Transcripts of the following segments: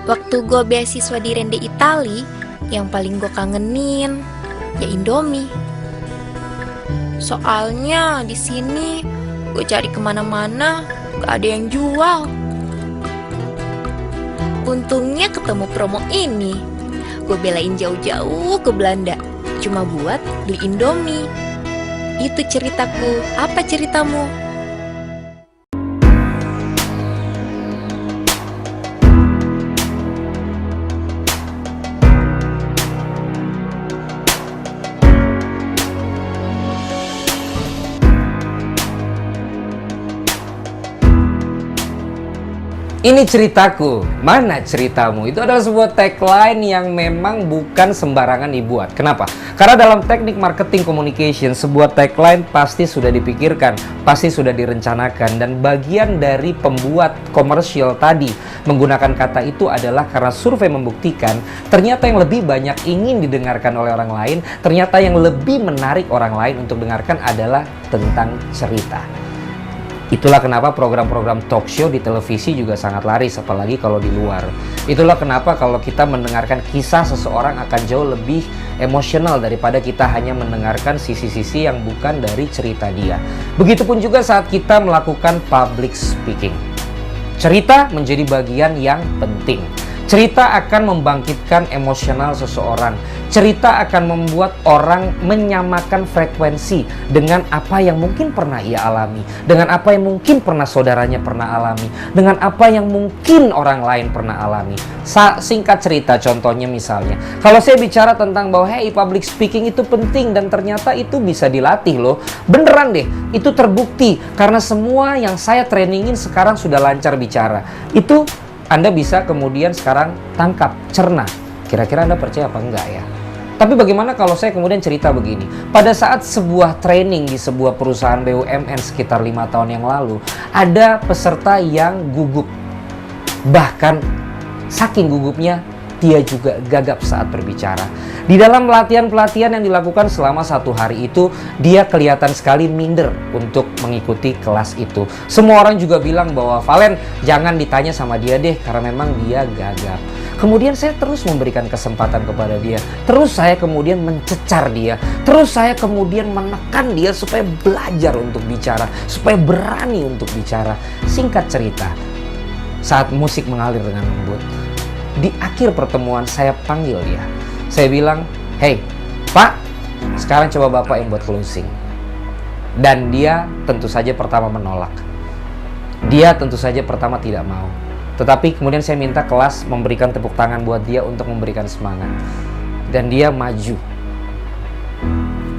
Waktu gue beasiswa di Rende Itali, yang paling gue kangenin ya Indomie. Soalnya di sini gue cari kemana-mana gak ada yang jual. Untungnya ketemu promo ini. Gue belain jauh-jauh ke Belanda cuma buat beli Indomie. Itu ceritaku. Apa ceritamu? Ini ceritaku, mana ceritamu? Itu adalah sebuah tagline yang memang bukan sembarangan dibuat. Kenapa? Karena dalam teknik marketing communication, sebuah tagline pasti sudah dipikirkan, pasti sudah direncanakan. Dan bagian dari pembuat komersial tadi menggunakan kata itu adalah karena survei membuktikan ternyata yang lebih banyak ingin didengarkan oleh orang lain, ternyata yang lebih menarik orang lain untuk dengarkan adalah tentang cerita. Itulah kenapa program-program talk show di televisi juga sangat laris, apalagi kalau di luar. Itulah kenapa kalau kita mendengarkan kisah seseorang akan jauh lebih emosional daripada kita hanya mendengarkan sisi-sisi yang bukan dari cerita dia. Begitupun juga saat kita melakukan public speaking. Cerita menjadi bagian yang penting. Cerita akan membangkitkan emosional seseorang. Cerita akan membuat orang menyamakan frekuensi dengan apa yang mungkin pernah ia alami, dengan apa yang mungkin pernah saudaranya pernah alami, dengan apa yang mungkin orang lain pernah alami. Singkat cerita, contohnya misalnya, kalau saya bicara tentang bahwa hey, public speaking itu penting dan ternyata itu bisa dilatih loh. Beneran deh, itu terbukti karena semua yang saya trainingin sekarang sudah lancar bicara. Itu Anda bisa kemudian sekarang tangkap, cerna. Kira-kira Anda percaya apa enggak ya? Tapi bagaimana kalau saya kemudian cerita begini? Pada saat sebuah training di sebuah perusahaan BUMN sekitar 5 tahun yang lalu, ada peserta yang gugup. Bahkan saking gugupnya, dia juga gagap saat berbicara. Di dalam pelatihan-pelatihan yang dilakukan selama 1 hari itu, dia kelihatan sekali minder untuk mengikuti kelas itu. Semua orang juga bilang bahwa Valen, jangan ditanya sama dia deh, karena memang dia gagap. Kemudian saya terus memberikan kesempatan kepada dia. Terus saya kemudian mencecar dia. Terus saya kemudian menekan dia supaya belajar untuk bicara, supaya berani untuk bicara. Singkat cerita, saat musik mengalir dengan lembut, di akhir pertemuan saya panggil dia. Saya bilang, hey Pak, sekarang coba Bapak yang buat closing. Dan dia tentu saja pertama menolak. Dia tentu saja pertama tidak mau. Tetapi kemudian saya minta kelas memberikan tepuk tangan buat dia untuk memberikan semangat. Dan dia maju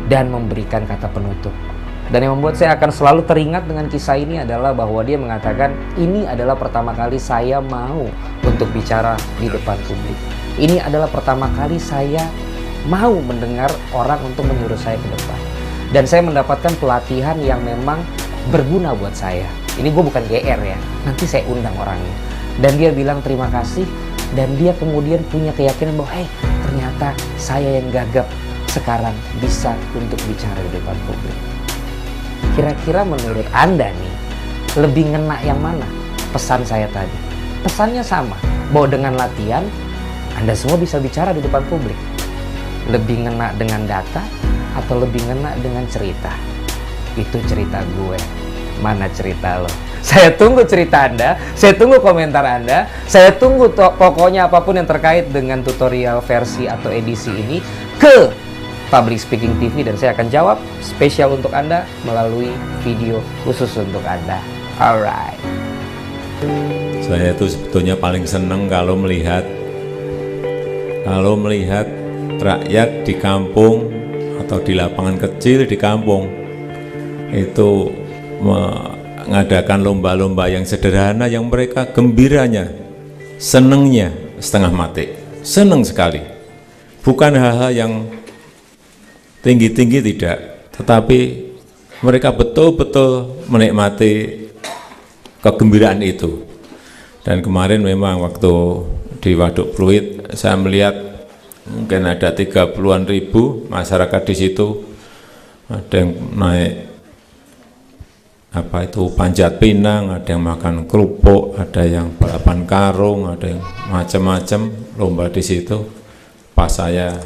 dan memberikan kata penutup. Dan yang membuat saya akan selalu teringat dengan kisah ini adalah bahwa dia mengatakan, ini adalah pertama kali saya mau untuk bicara di depan publik. Ini adalah pertama kali saya mau mendengar orang untuk menyuruh saya ke depan. Dan saya mendapatkan pelatihan yang memang berguna buat saya. Ini gue bukan GR ya, nanti saya undang orangnya. Dan dia bilang terima kasih. Dan dia kemudian punya keyakinan bahwa ternyata saya yang gagap sekarang bisa untuk bicara di depan publik. Kira-kira menurut Anda nih, lebih ngena yang mana pesan saya tadi? Pesannya sama, bahwa dengan latihan, Anda semua bisa bicara di depan publik. Lebih ngena dengan data, atau lebih ngena dengan cerita? Itu cerita gue. Mana cerita lo? Saya tunggu cerita Anda, saya tunggu komentar Anda, saya tunggu pokoknya apapun yang terkait dengan tutorial versi atau edisi ini ke Public Speaking TV, dan saya akan jawab spesial untuk Anda melalui video khusus untuk Anda. Alright. Saya itu sebetulnya paling senang kalau melihat rakyat di kampung atau di lapangan kecil di kampung itu mengadakan lomba-lomba yang sederhana yang mereka gembiranya, senangnya setengah mati, senang sekali. Bukan hal-hal yang tinggi-tinggi tidak, tetapi mereka betul-betul menikmati kegembiraan itu. Dan kemarin memang waktu di Waduk Pluit saya melihat mungkin ada 30-an ribu masyarakat di situ, ada yang naik apa itu panjat pinang, ada yang makan kerupuk, ada yang balapan karung, ada yang macam-macam lomba di situ. Pas saya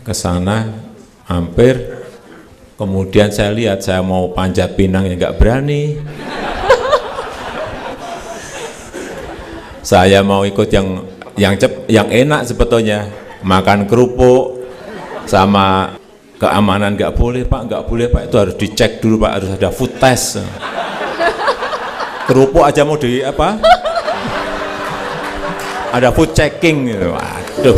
ke sana hampir, kemudian saya lihat saya mau panjat pinang ya nggak berani. Saya mau ikut yang enak sebetulnya, makan kerupuk sama keamanan nggak boleh pak, itu harus dicek dulu pak, harus ada food test. Kerupuk aja mau di apa? Ada food checking gitu. Waduh.